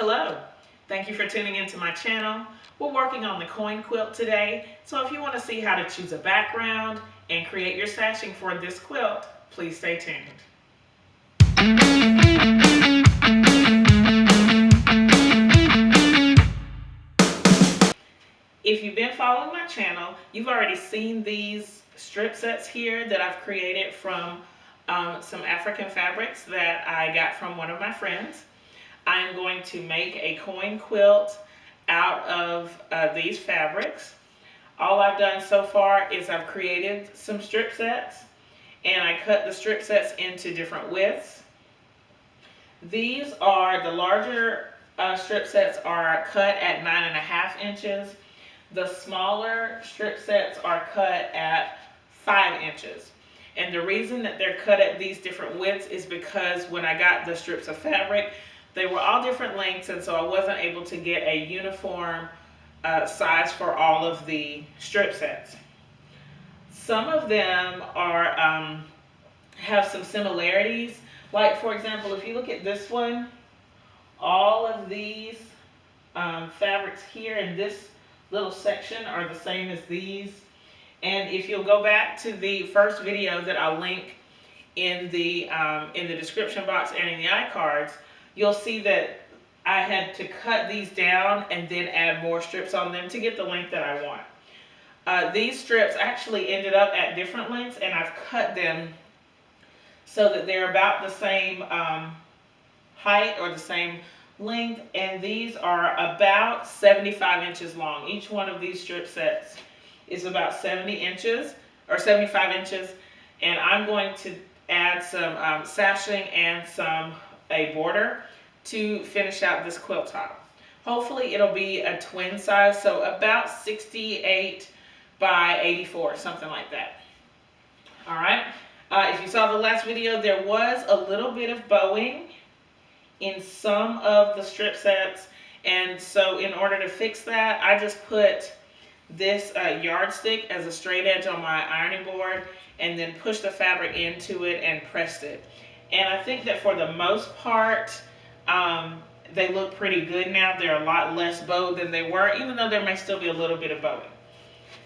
Hello, thank you for tuning into my channel. We're working on the coin quilt today, so if you want to see how to choose a background and create your sashing for this quilt, please stay tuned. If you've been following my channel, you've already seen these strip sets here that I've created from some African fabrics that I got from one of my friends. I'm going to make a coin quilt out of these fabrics. All I've done so far is I've created some strip sets and I cut the strip sets into different widths. These are the larger strip sets are cut at 9.5 inches. The smaller strip sets are cut at 5 inches. And the reason that they're cut at these different widths is because when I got the strips of fabric, they were all different lengths, and so I wasn't able to get a uniform size for all of the strip sets. Some of them are have some similarities. Like, for example, if you look at this one, all of these fabrics here in this little section are the same as these. And if you'll go back to the first video that I'll link in the description box and in the iCards, you'll see that I had to cut these down and then add more strips on them to get the length that I want. These strips actually ended up at different lengths, and I've cut them so that they're about the same height or the same length, and these are about 75 inches long. Each one of these strip sets is about 70 inches or 75 inches, and I'm going to add some sashing and a border to finish out this quilt top. Hopefully it'll be a twin size, so about 68 by 84, something like that. All right. If you saw the last video, there was a little bit of bowing in some of the strip sets, and so in order to fix that, I just put this yardstick as a straight edge on my ironing board and then pushed the fabric into it and pressed it. And I think that for the most part, they look pretty good now. They're a lot less bowed than they were, even though there may still be a little bit of bowing.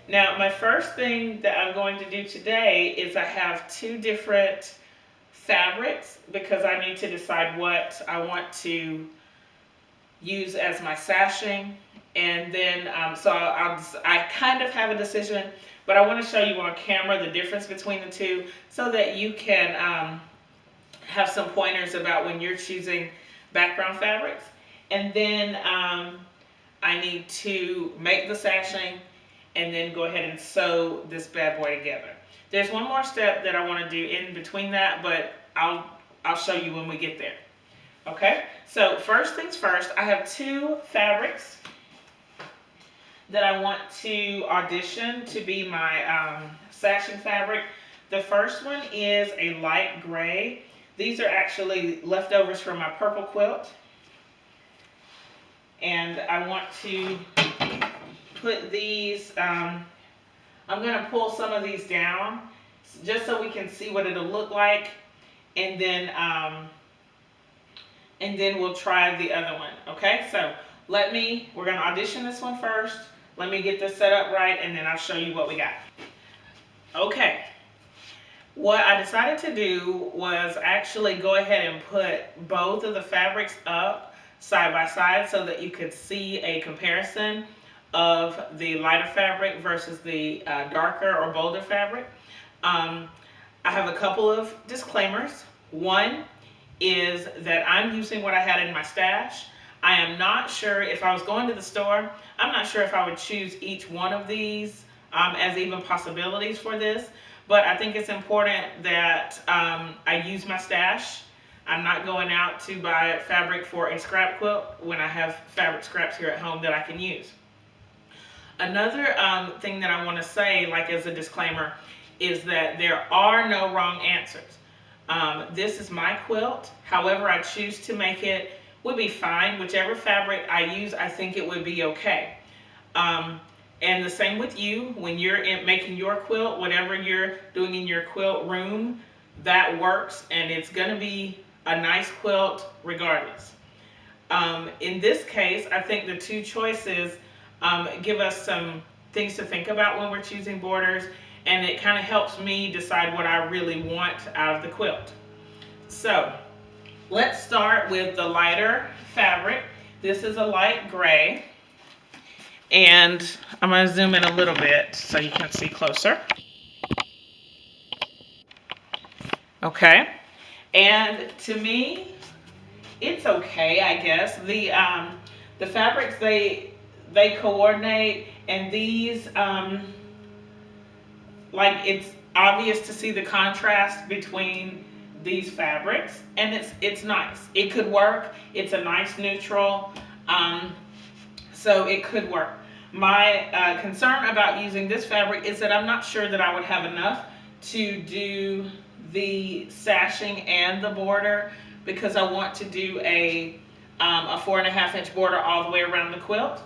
Now, my first thing that I'm going to do today is I have two different fabrics because I need to decide what I want to use as my sashing. And then, so I kind of have a decision, but I want to show you on camera the difference between the two so that you can have some pointers about when you're choosing background fabrics. And then I need to make the sashing and then go ahead and sew this bad boy together. There's one more step that I want to do in between that, but I'll show you when we get there. Okay, so first things first, I have two fabrics that I want to audition to be my sashing fabric. The first one is a light gray. These are actually leftovers from my purple quilt. And I want to put these, I'm going to pull some of these down just so we can see what it'll look like. And then we'll try the other one. Okay, so we're going to audition this one first. Let me get this set up right, and then I'll show you what we got. Okay. What I decided to do was actually go ahead and put both of the fabrics up side by side so that you could see a comparison of the lighter fabric versus the darker or bolder fabric. I have a couple of disclaimers. One is that I'm using what I had in my stash. I am not sure if I was going to the store, I'm not sure if I would choose each one of these as even possibilities for this. But I think it's important that I use my stash. I'm not going out to buy fabric for a scrap quilt when I have fabric scraps here at home that I can use. Another thing that I want to say, like as a disclaimer, is that there are no wrong answers. This is my quilt. However I choose to make it would be fine. Whichever fabric I use, I think it would be okay. And the same with you. When you're making your quilt, whatever you're doing in your quilt room, that works, and it's going to be a nice quilt regardless. In this case, I think the two choices give us some things to think about when we're choosing borders, and it kind of helps me decide what I really want out of the quilt. So let's start with the lighter fabric. This is a light gray, and I'm going to zoom in a little bit so you can see closer. Okay, and to me, it's okay, I guess. The fabrics, they coordinate, and these like, it's obvious to see the contrast between these fabrics, and it's nice. It could work. It's a nice neutral, so it could work. My concern about using this fabric is that I'm not sure that I would have enough to do the sashing and the border, because I want to do a 4.5-inch border all the way around the quilt.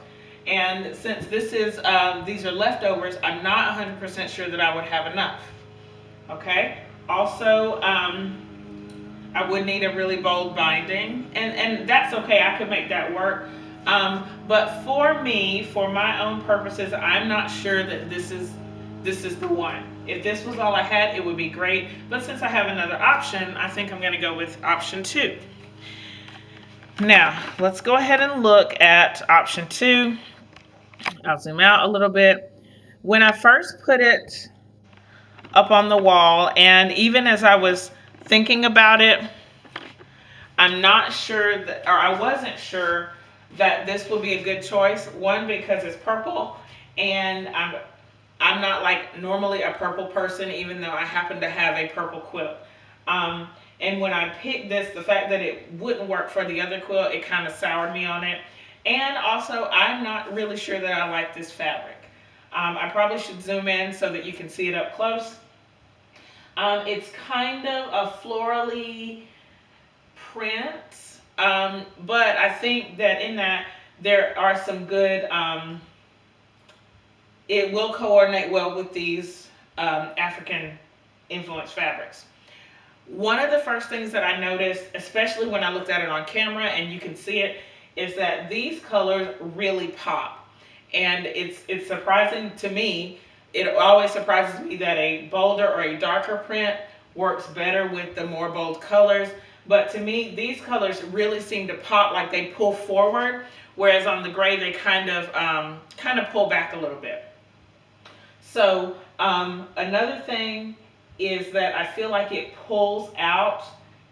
And since this is these are leftovers, I'm not 100% sure that I would have enough. Okay. Also, I would need a really bold binding, and that's okay. I could make that work. But for me, for my own purposes, I'm not sure that this is the one. If this was all I had, it would be great. But since I have another option, I think I'm going to go with option 2. Now, let's go ahead and look at option 2. I'll zoom out a little bit. When I first put it up on the wall, and even as I was thinking about it, I'm not sure that, or I wasn't sure that this would be a good choice. One, because it's purple, and I'm not like normally a purple person, even though I happen to have a purple quilt. And when I picked this, the fact that it wouldn't work for the other quilt, it kind of soured me on it. And also, I'm not really sure that I like this fabric. I probably should zoom in so that you can see it up close. It's kind of a florally print, but I think that in that there are some good, it will coordinate well with these African influenced fabrics. One of the first things that I noticed, especially when I looked at it on camera, and you can see it, is that these colors really pop. And it's surprising to me. It always surprises me that a bolder or a darker print works better with the more bold colors. But to me, these colors really seem to pop, like they pull forward, whereas on the gray they kind of pull back a little bit. So another thing is that I feel like it pulls out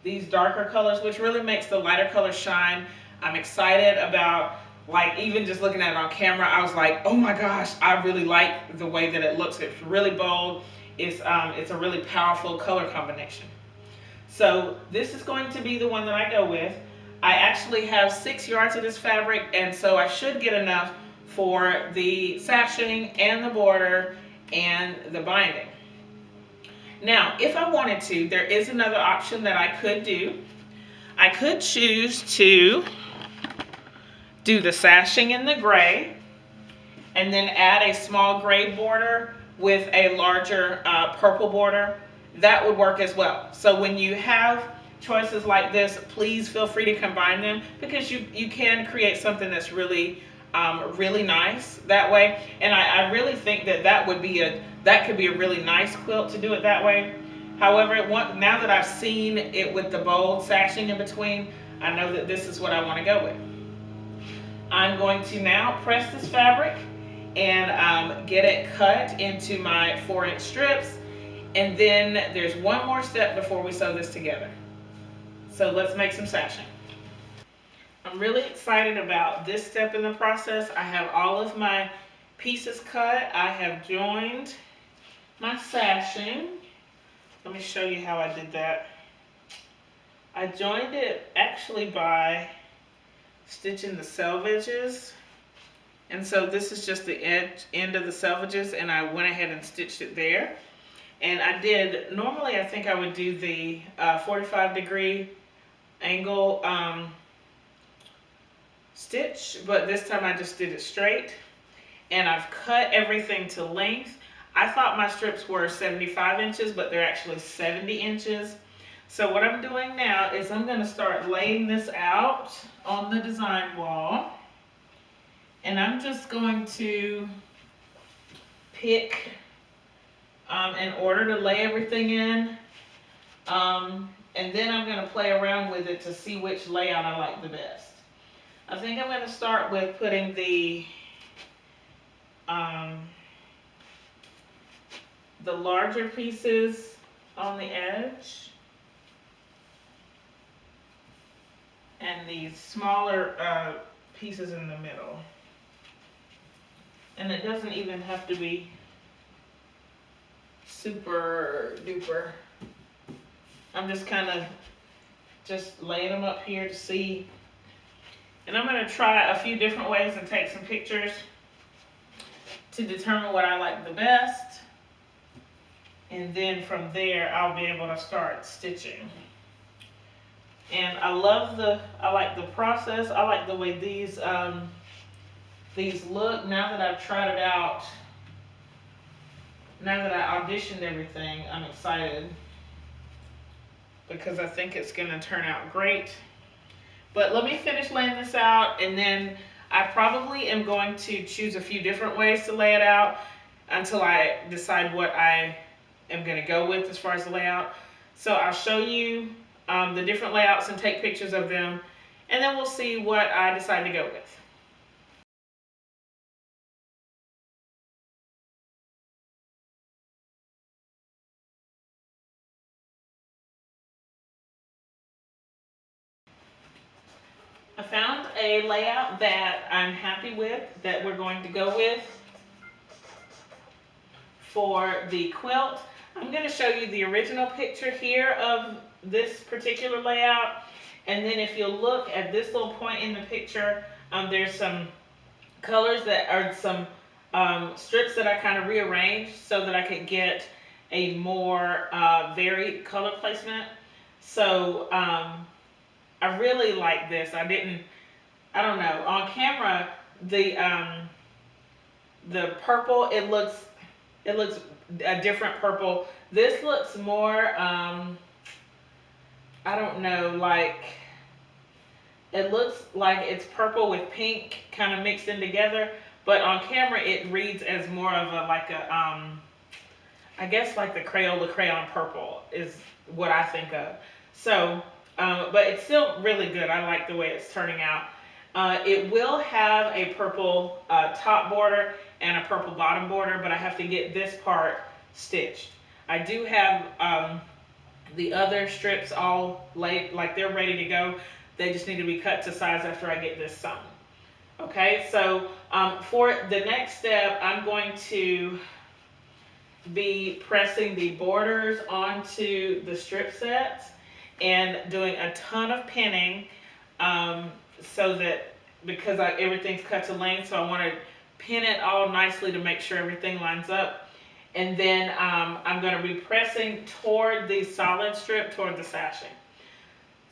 these darker colors, which really makes the lighter colors shine. I'm excited about, like, even just looking at it on camera, I was like, oh my gosh, I really like the way that it looks. It's really bold. It's a really powerful color combination. So this is going to be the one that I go with. I actually have 6 yards of this fabric, and so I should get enough for the sashing and the border and the binding. Now, if I wanted to, there is another option that I could do. I could choose to do the sashing in the gray and then add a small gray border with a larger purple border. That would work as well. So when you have choices like this, please feel free to combine them, because you can create something that's really really nice that way. And I really think that could be a really nice quilt to do it that way. However, now that I've seen it with the bold sashing in between, I know that this is what I want to go with. I'm going to now press this fabric and get it cut into my 4-inch strips. And then there's one more step before we sew this together. So let's make some sashing. I'm really excited about this step in the process. I have all of my pieces cut. I have joined my sashing. Let me show you how I did that. I joined it actually by stitching the selvages. And so this is just the end of the selvages, and I went ahead and stitched it there. And I did, normally I think I would do the 45-degree angle stitch, but this time I just did it straight. And I've cut everything to length. I thought my strips were 75 inches, but they're actually 70 inches. So what I'm doing now is I'm going to start laying this out on the design wall. And I'm just going to pick in order to lay everything in. And then I'm going to play around with it to see which layout I like the best. I think I'm going to start with putting the larger pieces on the edge and the smaller pieces in the middle. And it doesn't even have to be super duper. I'm just kind of just laying them up here to see. And I'm going to try a few different ways and take some pictures to determine what I like the best. And then from there, I'll be able to start stitching. And I like the process. I like the way these look now that I've tried it out. Now that I auditioned everything, I'm excited because I think it's going to turn out great. But let me finish laying this out, and then I probably am going to choose a few different ways to lay it out until I decide what I am going to go with as far as the layout. So I'll show you the different layouts and take pictures of them, and then we'll see what I decide to go with. I found a layout that I'm happy with, that we're going to go with for the quilt. I'm going to show you the original picture here of this particular layout, and then if you'll look at this little point in the picture, there's some colors that are some strips that I kind of rearranged so that I could get a more varied color placement. So I really like this. I don't know, on camera the purple, it looks a different purple. This looks more I don't know, like it looks like it's purple with pink kind of mixed in together, but on camera it reads as more of a I guess like the Crayola purple is what I think of. So but it's still really good. I like the way it's turning out. It will have a purple top border and a purple bottom border, but I have to get this part stitched. I do have the other strips all laid, like they're ready to go. They just need to be cut to size after I get this sewn. Okay, so for the next step, I'm going to be pressing the borders onto the strip sets and doing a ton of pinning so that, because everything's cut to length, so I want to pin it all nicely to make sure everything lines up. And then I'm going to be pressing toward the solid strip, toward the sashing.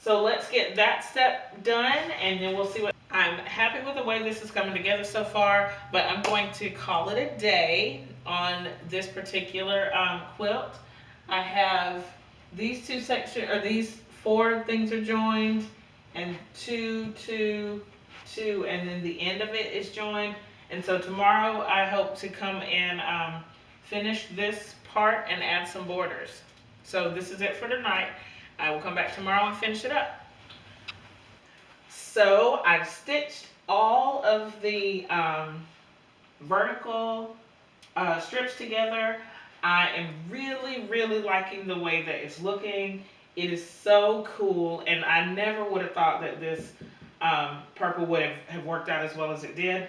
So let's get that step done, and then we'll see what. I'm happy with the way this is coming together so far, but I'm going to call it a day on this particular quilt. I have these two sections, or these 4 things are joined, and 2, 2, 2, and then the end of it is joined. And so tomorrow I hope to come and finish this part and add some borders. So this is it for tonight. I will come back tomorrow and finish it up. So I've stitched all of the vertical strips together. I am really liking the way that it's looking. It is so cool, and I never would have thought that this purple would have worked out as well as it did.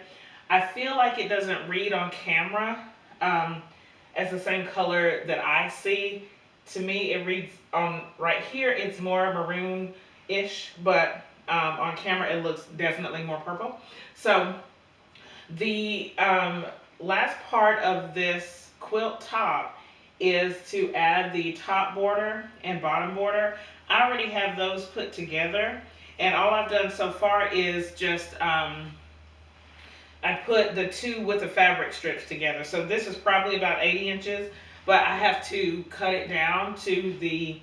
I feel like it doesn't read on camera as the same color that I see. To me, it reads on right here, it's more maroon-ish, but on camera it looks definitely more purple. So the last part of this quilt top is to add the top border and bottom border. I already have those put together, and all I've done so far is just I put the 2 with the fabric strips together. So this is probably about 80 inches, but I have to cut it down to the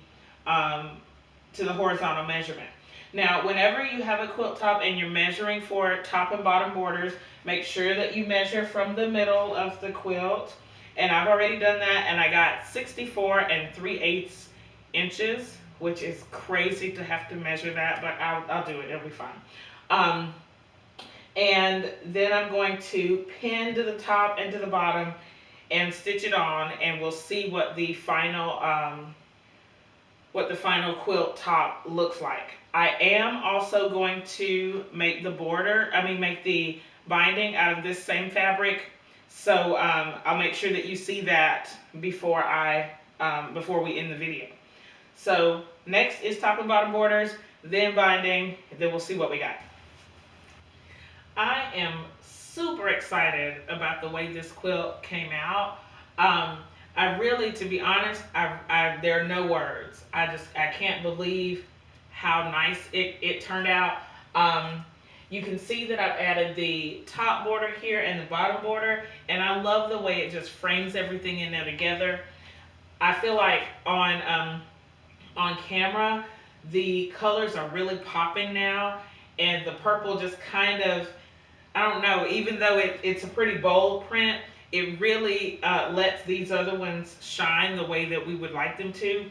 to the horizontal measurement. Now, whenever you have a quilt top and you're measuring for top and bottom borders, make sure that you measure from the middle of the quilt. And I've already done that, and I got 64 3/8 inches, which is crazy to have to measure that, but I'll do it. It'll be fine. And then I'm going to pin to the top and to the bottom and stitch it on, and we'll see what the final quilt top looks like. I am also going to make the make the binding out of this same fabric. So I'll make sure that you see that before we end the video. So next is top and bottom borders, then binding, then we'll see what we got. I am super excited about the way this quilt came out. I really, to be honest, there are no words. I can't believe how nice it turned out. You can see that I've added the top border here and the bottom border, and I love the way it just frames everything in there together. I feel like on camera, the colors are really popping now, and the purple just kind of, I don't know, even though it's a pretty bold print, it really lets these other ones shine the way that we would like them to.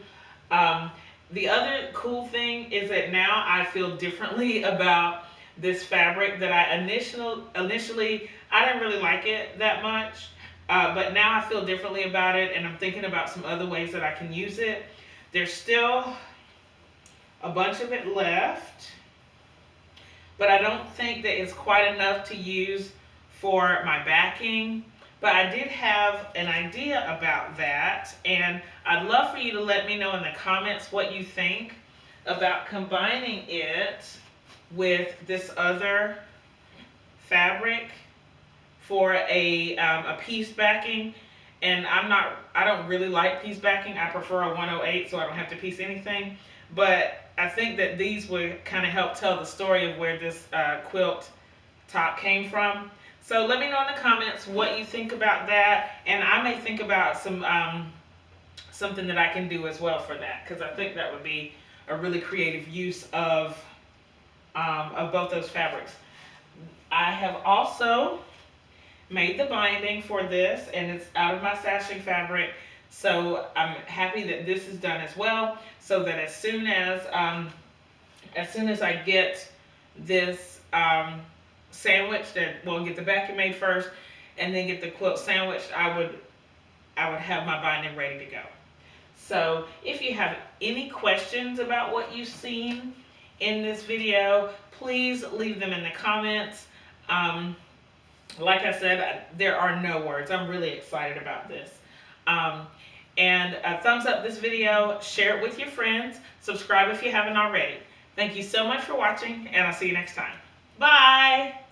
The other cool thing is that now I feel differently about this fabric that I initially I didn't really like it that much, but now I feel differently about it, and I'm thinking about some other ways that I can use it. There's still a bunch of it left, but I don't think that it's quite enough to use for my backing. But I did have an idea about that, and I'd love for you to let me know in the comments what you think about combining it with this other fabric for a piece backing. And I don't really like piece backing. I prefer a 108 so I don't have to piece anything. But I think that these would kind of help tell the story of where this quilt top came from. So let me know in the comments what you think about that, and I may think about something that I can do as well for that, because I think that would be a really creative use of both those fabrics. I have also made the binding for this, and it's out of my sashing fabric, so I'm happy that this is done as well, so that as soon as I get this sandwiched, get the backing made first and then get the quilt sandwiched, I would have my binding ready to go. So if you have any questions about what you've seen in this video, please leave them in the comments. Like I said, there are no words. I'm really excited about this. And thumbs up this video, share it with your friends, subscribe if you haven't already. Thank you so much for watching, and I'll see you next time. Bye!